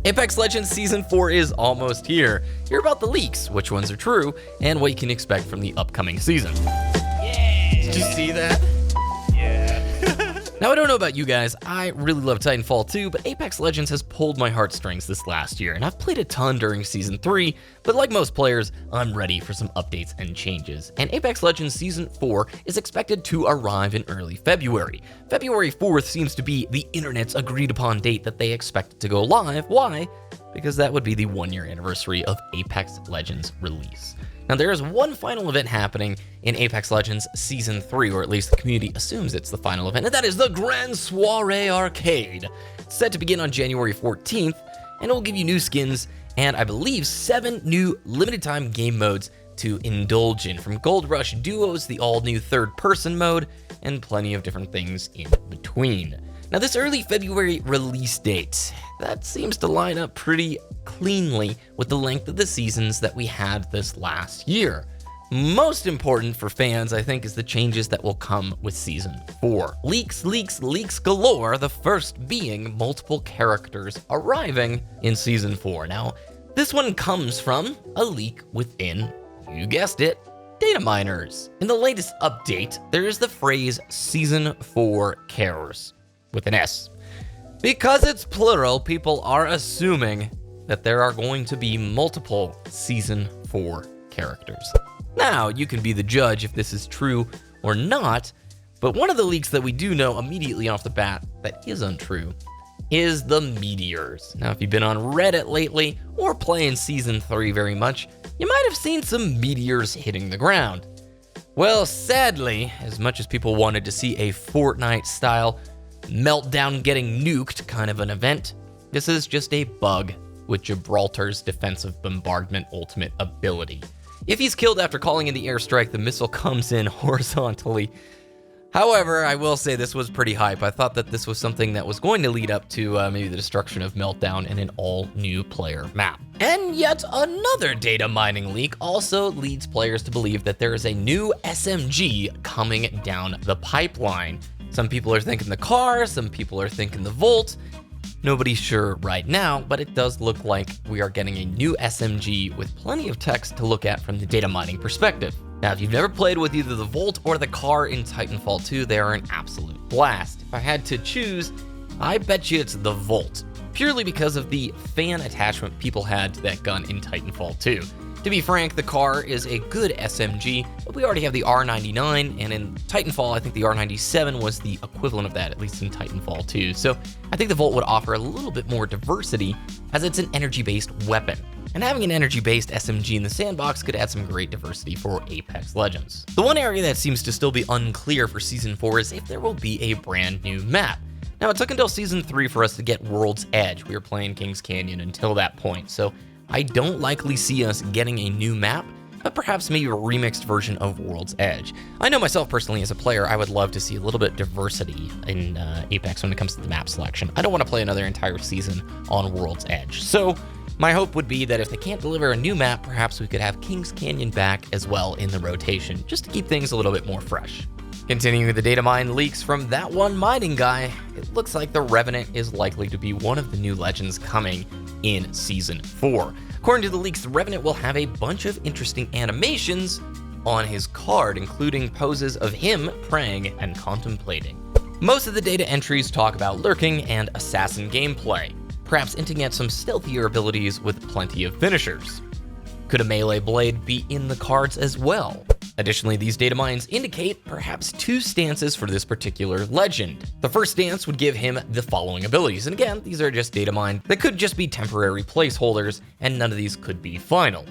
Apex Legends Season 4 is almost here. Hear about the leaks, which ones are true, and what you can expect from the upcoming season. Yeah! Did you see that? Yeah. Now, I don't know about you guys, I really love Titanfall 2, but Apex Legends has pulled my heartstrings this last year, and I've played a ton during Season 3, but like most players, I'm ready for some updates and changes. And Apex Legends Season 4 is expected to arrive in early February. February 4th seems to be the internet's agreed upon date that they expect to go live. Why? Because that would be the 1-year anniversary of Apex Legends release. Now, there is one final event happening in Apex Legends Season 3, or at least the community assumes it's the final event, and that is the Grand Soirée Arcade. It's set to begin on January 14th, and it will give you new skins and, I believe, 7 new limited-time game modes to indulge in, from Gold Rush Duos, the all-new third-person mode, and plenty of different things in between. Now, this early February release date, that seems to line up pretty cleanly with the length of the seasons that we had this last year. Most important for fans, I think, is the changes that will come with Season 4. Leaks galore, the first being multiple characters arriving in Season 4. Now, this one comes from a leak within, you guessed it, Dataminers. In the latest update, there is the phrase Season 4 Cares, with an S. Because it's plural, people are assuming that there are going to be multiple Season 4 characters. Now, you can be the judge if this is true or not, but one of the leaks that we do know immediately off the bat that is untrue is the meteors. Now, if you've been on Reddit lately or playing Season 3 very much, you might have seen some meteors hitting the ground. Well, sadly, as much as people wanted to see a Fortnite-style meltdown getting nuked kind of an event, this is just a bug with Gibraltar's defensive bombardment ultimate ability. If he's killed after calling in the airstrike, the missile comes in horizontally. However, I will say this was pretty hype. I thought that this was something that was going to lead up to maybe the destruction of Meltdown in an all-new player map. And yet another data mining leak also leads players to believe that there is a new SMG coming down the pipeline. Some people are thinking the car, some people are thinking the Volt. Nobody's sure right now, but it does look like we are getting a new SMG with plenty of text to look at from the data mining perspective. Now, if you've never played with either the Volt or the car in Titanfall 2, they are an absolute blast. If I had to choose, I bet you it's the Volt, purely because of the fan attachment people had to that gun in Titanfall 2. To be frank, the car is a good SMG, but we already have the R99, and in Titanfall, I think the R97 was the equivalent of that, at least in Titanfall 2. So I think the Volt would offer a little bit more diversity, as it's an energy-based weapon. And having an energy-based SMG in the sandbox could add some great diversity for Apex Legends. The one area that seems to still be unclear for Season 4 is if there will be a brand new map. Now, it took until Season 3 for us to get World's Edge. We were playing Kings Canyon until that point, so I don't likely see us getting a new map, but perhaps maybe a remixed version of World's Edge. I know myself personally as a player, I would love to see a little bit of diversity in Apex when it comes to the map selection. I don't want to play another entire season on World's Edge. So my hope would be that if they can't deliver a new map, perhaps we could have Kings Canyon back as well in the rotation, just to keep things a little bit more fresh. Continuing with the data mine leaks from that one mining guy, it looks like the Revenant is likely to be one of the new legends coming in Season 4. According to the leaks, the Revenant will have a bunch of interesting animations on his card, including poses of him praying and contemplating. Most of the data entries talk about lurking and assassin gameplay, perhaps hinting at some stealthier abilities with plenty of finishers. Could a melee blade be in the cards as well? Additionally, these data mines indicate perhaps 2 stances for this particular legend. The first stance would give him the following abilities, and again, these are just data mines that could just be temporary placeholders, and none of these could be final.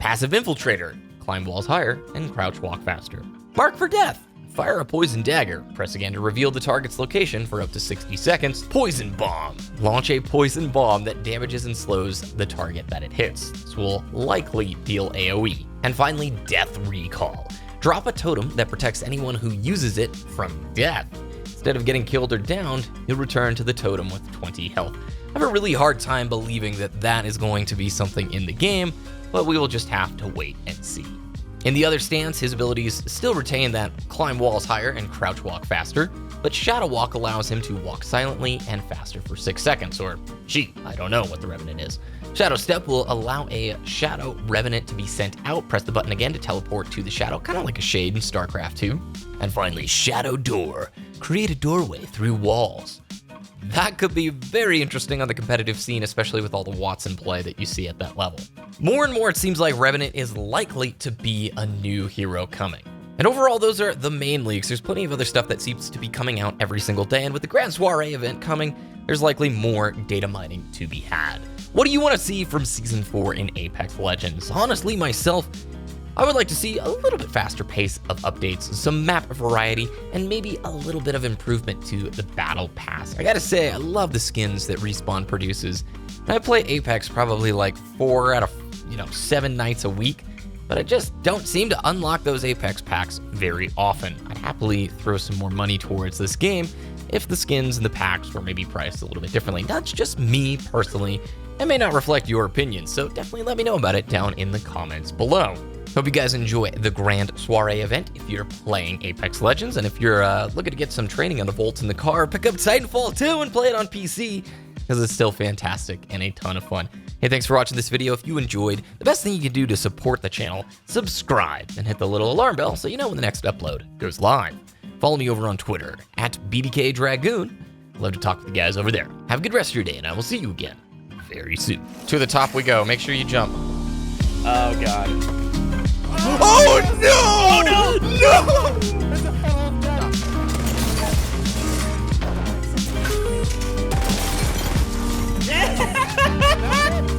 Passive Infiltrator, climb walls higher and crouch walk faster. Mark for Death, fire a poison dagger, press again to reveal the target's location for up to 60 seconds. Poison Bomb, launch a poison bomb that damages and slows the target that it hits. This will likely deal AoE. And finally, Death Recall. Drop a totem that protects anyone who uses it from death. Instead of getting killed or downed, you'll return to the totem with 20 health. I have a really hard time believing that that is going to be something in the game, but we will just have to wait and see. In the other stance, his abilities still retain that climb walls higher and crouch walk faster. but Shadow Walk allows him to walk silently and faster for 6 seconds, or she, I don't know what the Revenant is. Shadow Step will allow a Shadow Revenant to be sent out. Press the button again to teleport to the Shadow, kind of like a Shade in StarCraft 2. And finally, Shadow Door. Create a doorway through walls. That could be very interesting on the competitive scene, especially with all the Watson play that you see at that level. More and more, it seems like Revenant is likely to be a new hero coming. And overall, those are the main leaks. There's plenty of other stuff that seems to be coming out every single day, and with the Grand Soirée event coming, there's likely more data mining to be had. What do you want to see from Season 4 in Apex Legends? Honestly, myself, I would like to see a little bit faster pace of updates, some map variety, and maybe a little bit of improvement to the Battle Pass. I gotta say, I love the skins that Respawn produces. And I play Apex probably like 4 out of 7 nights a week, but I just don't seem to unlock those Apex packs very often. I'd happily throw some more money towards this game if the skins and the packs were maybe priced a little bit differently. That's just me personally. It may not reflect your opinion, so definitely let me know about it down in the comments below. Hope you guys enjoy the Grand Soirée event if you're playing Apex Legends, and if you're looking to get some training on the Volts in the car, pick up Titanfall 2 and play it on PC, because it's still fantastic and a ton of fun. Hey, thanks for watching this video. If you enjoyed, the best thing you can do to support the channel, subscribe and hit the little alarm bell so you know when the next upload goes live. Follow me over on Twitter at BDK Dragoon. Love to talk with you guys over there. Have a good rest of your day, and I will see you again very soon. To the top we go. Make sure you jump. Oh god. Oh no! Oh no! No! There's a fell off down.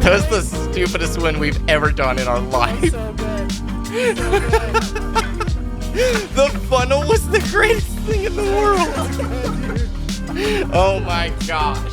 That was the stupidest win we've ever done in our life. So good. So good. The funnel was the greatest thing in the world. Oh my gosh.